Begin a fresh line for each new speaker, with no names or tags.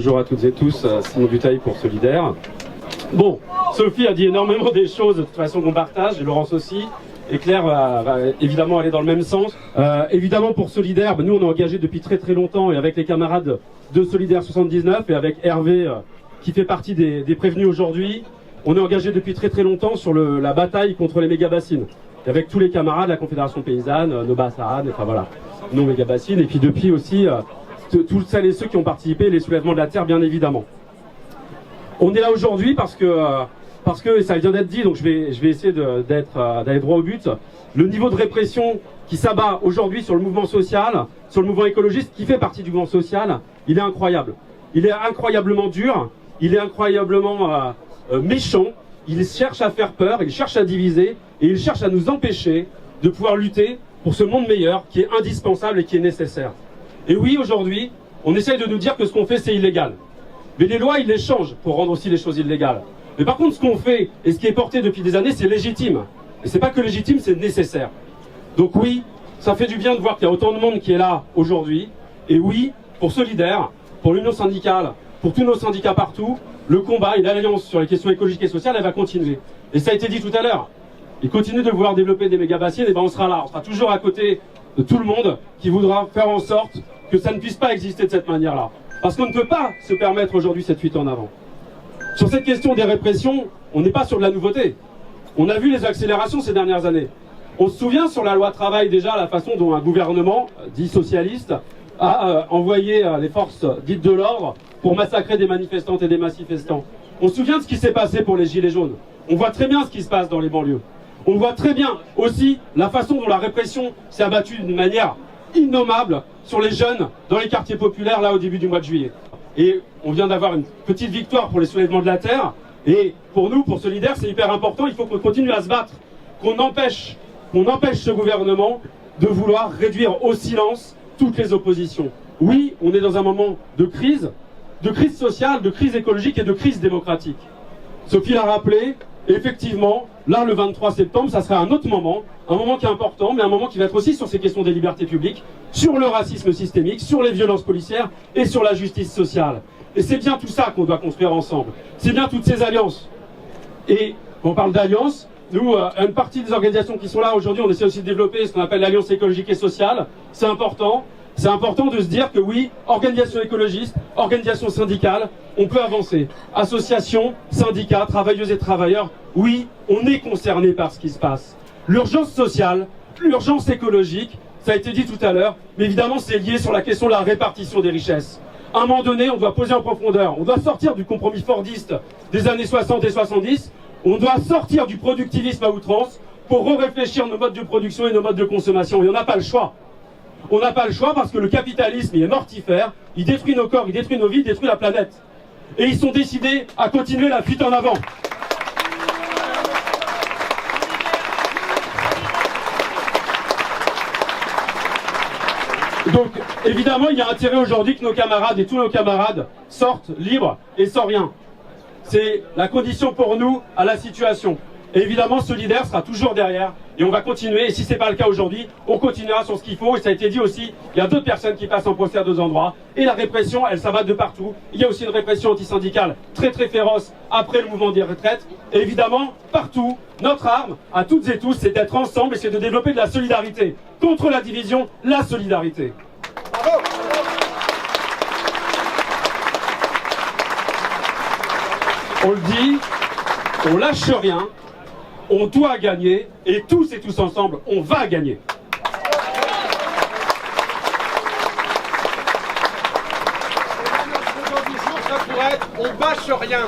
Bonjour à toutes et tous, Simon Butaille pour Solidaire. Bon, Sophie a dit énormément des choses de toute façon qu'on partage, et Laurence aussi, et Claire va évidemment aller dans le même sens. Évidemment pour Solidaire, nous on est engagés depuis très très longtemps, et avec les camarades de Solidaire 79, et avec Hervé qui fait partie des prévenus aujourd'hui, on est engagés depuis très très longtemps sur la bataille contre les méga-bassines. Et avec tous les camarades, la Confédération Paysanne, Noba Saran, enfin voilà, nos méga-bassines, et puis depuis aussi tous celles et ceux qui ont participé, les soulèvements de la terre bien évidemment. On est là aujourd'hui parce que ça vient d'être dit, donc je vais essayer d'aller droit au but. Le niveau de répression qui s'abat aujourd'hui sur le mouvement social, sur le mouvement écologiste qui fait partie du mouvement social, il est incroyable. Il est incroyablement dur, il est incroyablement méchant, il cherche à faire peur, il cherche à diviser et il cherche à nous empêcher de pouvoir lutter pour ce monde meilleur qui est indispensable et qui est nécessaire. Et oui, aujourd'hui, on essaye de nous dire que ce qu'on fait c'est illégal. Mais les lois, ils les changent pour rendre aussi les choses illégales. Mais par contre, ce qu'on fait et ce qui est porté depuis des années, c'est légitime. Et c'est pas que légitime, c'est nécessaire. Donc oui, ça fait du bien de voir qu'il y a autant de monde qui est là aujourd'hui. Et oui, pour Solidaire, pour l'Union syndicale, pour tous nos syndicats partout, le combat et l'alliance sur les questions écologiques et sociales, elle va continuer. Et ça a été dit tout à l'heure. Ils continuent de vouloir développer des méga-bassines, et ben on sera là. On sera toujours à côté de tout le monde qui voudra faire en sorte que ça ne puisse pas exister de cette manière-là. Parce qu'on ne peut pas se permettre aujourd'hui cette fuite en avant. Sur cette question des répressions, on n'est pas sur de la nouveauté. On a vu les accélérations ces dernières années. On se souvient sur la loi travail déjà la façon dont un gouvernement dit socialiste a envoyé les forces dites de l'ordre pour massacrer des manifestantes et des manifestants. On se souvient de ce qui s'est passé pour les gilets jaunes. On voit très bien ce qui se passe dans les banlieues. On voit très bien aussi la façon dont la répression s'est abattue d'une manière innommable sur les jeunes dans les quartiers populaires là au début du mois de juillet. Et on vient d'avoir une petite victoire pour les soulèvements de la terre. Et pour nous, pour Solidaire, c'est hyper important. Il faut qu'on continue à se battre, qu'on empêche ce gouvernement de vouloir réduire au silence toutes les oppositions. Oui, on est dans un moment de crise sociale, de crise écologique et de crise démocratique. Sophie l'a rappelé, effectivement, là le 23 septembre, ça sera un autre moment, un moment qui est important, mais un moment qui va être aussi sur ces questions des libertés publiques, sur le racisme systémique, sur les violences policières et sur la justice sociale. Et c'est bien tout ça qu'on doit construire ensemble. C'est bien toutes ces alliances. Et on parle d'alliances. Nous, une partie des organisations qui sont là aujourd'hui, on essaie aussi de développer ce qu'on appelle l'alliance écologique et sociale. C'est important. C'est important de se dire que oui, organisation écologiste, organisation syndicale, on peut avancer. Associations, syndicats, travailleuses et travailleurs, oui, on est concerné par ce qui se passe. L'urgence sociale, l'urgence écologique, ça a été dit tout à l'heure, mais évidemment c'est lié sur la question de la répartition des richesses. À un moment donné, on doit poser en profondeur, on doit sortir du compromis fordiste des années 60 et 70, on doit sortir du productivisme à outrance pour réfléchir nos modes de production et nos modes de consommation. Et on n'a pas le choix. On n'a pas le choix parce que le capitalisme, il est mortifère, il détruit nos corps, il détruit nos vies, il détruit la planète. Et ils sont décidés à continuer la fuite en avant. Donc, évidemment, il y a intérêt aujourd'hui que nos camarades et tous nos camarades sortent libres et sans rien. C'est la condition pour nous à la situation. Et évidemment, Solidaire sera toujours derrière et on va continuer. Et si ce n'est pas le cas aujourd'hui, on continuera sur ce qu'il faut. Et ça a été dit aussi, il y a d'autres personnes qui passent en procès à deux endroits. Et la répression, elle s'abat de partout. Il y a aussi une répression antisyndicale très très féroce après le mouvement des retraites. Et évidemment, partout, notre arme à toutes et tous, c'est d'être ensemble et c'est de développer de la solidarité. Contre la division, la solidarité. Bravo. On le dit, on lâche rien. On doit gagner, et tous ensemble, on va gagner.
Le slogan du jour, ça pourrait être « On bâche rien ».